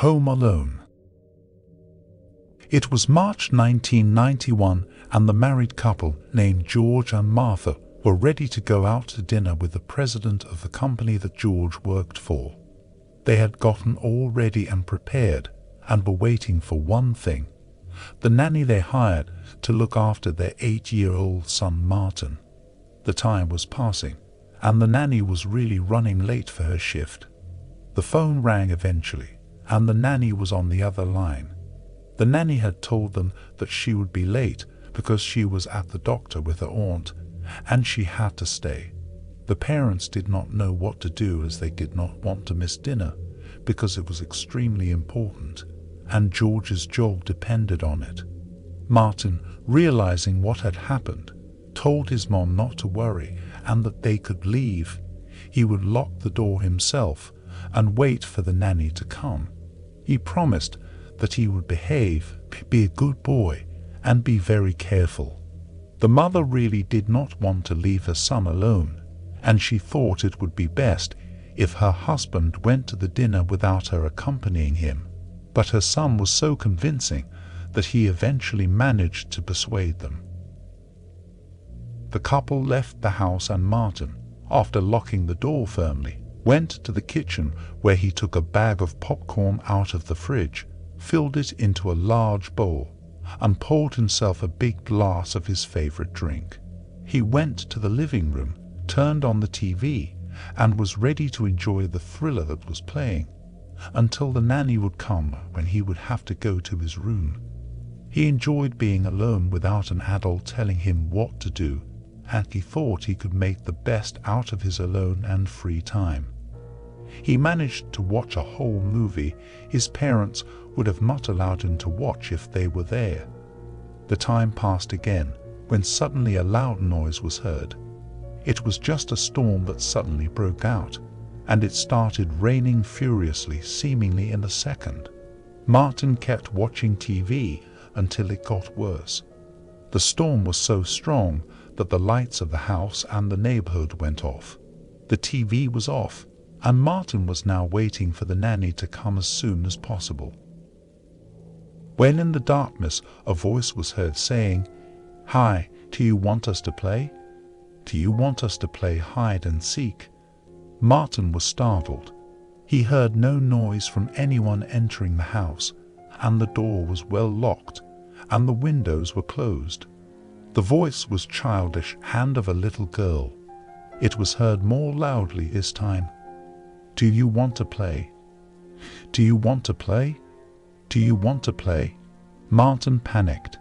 Home Alone. It was March 1991, and the married couple named George and Martha were ready to go out to dinner with the president of the company that George worked for. They had gotten all ready and prepared and were waiting for one thing: the nanny they hired to look after their 8-year-old son Martin. The time was passing, and the nanny was really running late for her shift. The phone rang eventually, and the nanny was on the other line. The nanny had told them that she would be late because she was at the doctor with her aunt, and she had to stay. The parents did not know what to do, as they did not want to miss dinner because it was extremely important, and George's job depended on it. Martin, realizing what had happened, told his mom not to worry and that they could leave. He would lock the door himself and wait for the nanny to come. He promised that he would behave, be a good boy, and be very careful. The mother really did not want to leave her son alone, and she thought it would be best if her husband went to the dinner without her accompanying him. But her son was so convincing that he eventually managed to persuade them. The couple left the house, and Martin, after locking the door firmly, went to the kitchen where he took a bag of popcorn out of the fridge, filled it into a large bowl, and poured himself a big glass of his favorite drink. He went to the living room, turned on the TV, and was ready to enjoy the thriller that was playing, until the nanny would come, when he would have to go to his room. He enjoyed being alone without an adult telling him what to do, and he thought he could make the best out of his alone and free time. He managed to watch a whole movie his parents would have not allowed him to watch if they were there. The time passed again, when suddenly a loud noise was heard. It was just a storm that suddenly broke out, and it started raining furiously, seemingly in a second. Martin kept watching TV until it got worse. The storm was so strong that the lights of the house and the neighborhood went off. The TV was off, and Martin was now waiting for the nanny to come as soon as possible. When in the darkness a voice was heard saying, "Hi, do you want us to play? Do you want us to play hide and seek?" Martin was startled. He heard no noise from anyone entering the house, and the door was well locked, and the windows were closed. The voice was childish and of a little girl. It was heard more loudly this time. "Do you want to play? Do you want to play? Do you want to play?" Martin panicked.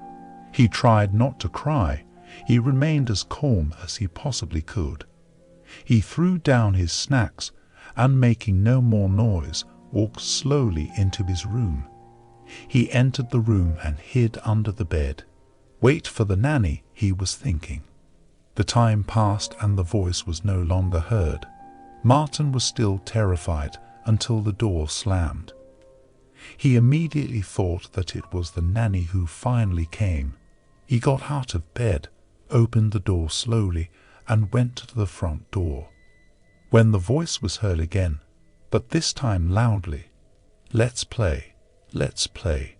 He tried not to cry. He remained as calm as he possibly could. He threw down his snacks and, making no more noise, walked slowly into his room. He entered the room and hid under the bed. Wait for the nanny, he was thinking. The time passed and the voice was no longer heard. Martin was still terrified until the door slammed. He immediately thought that it was the nanny who finally came. He got out of bed, opened the door slowly, and went to the front door. When the voice was heard again, but this time loudly, "Let's play, let's play,"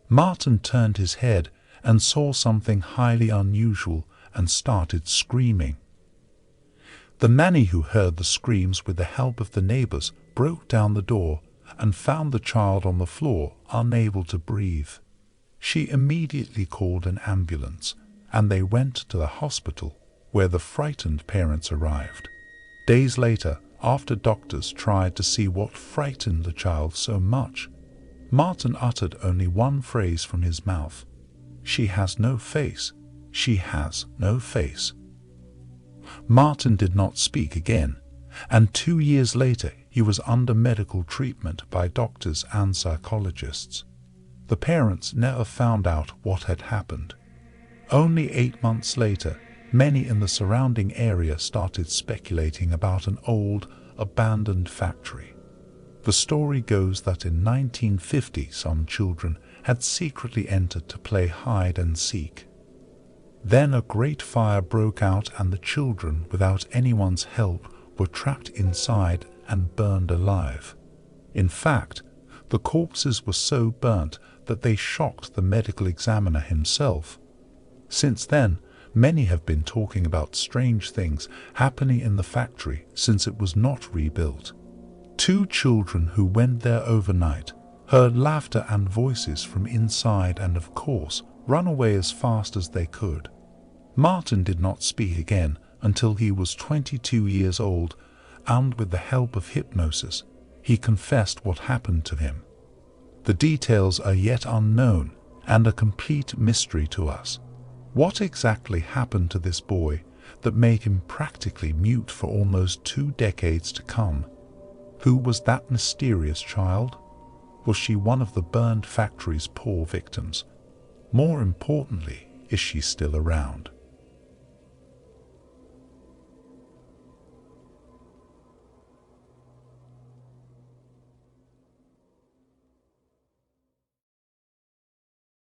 Martin turned his head and saw something highly unusual and started screaming. The nanny, who heard the screams with the help of the neighbors, broke down the door and found the child on the floor, unable to breathe. She immediately called an ambulance, and they went to the hospital, where the frightened parents arrived. Days later, after doctors tried to see what frightened the child so much, Martin uttered only one phrase from his mouth: "She has no face. She has no face." Martin did not speak again, and 2 years later he was under medical treatment by doctors and psychologists. The parents never found out what had happened. Only 8 months later, many in the surrounding area started speculating about an old, abandoned factory. The story goes that in 1950 some children had secretly entered to play hide and seek. Then a great fire broke out, and the children, without anyone's help, were trapped inside and burned alive. In fact, The corpses were so burnt that they shocked the medical examiner himself. Since then, many have been talking about strange things happening in the factory since it was not rebuilt. 2 children who went there overnight heard laughter and voices from inside and, of course, ran away as fast as they could. Martin did not speak again until he was 22 years old, and with the help of hypnosis, he confessed what happened to him. The details are yet unknown and a complete mystery to us. What exactly happened to this boy that made him practically mute for almost 2 decades to come? Who was that mysterious child? Was she one of the burned factory's poor victims? More importantly, is she still around?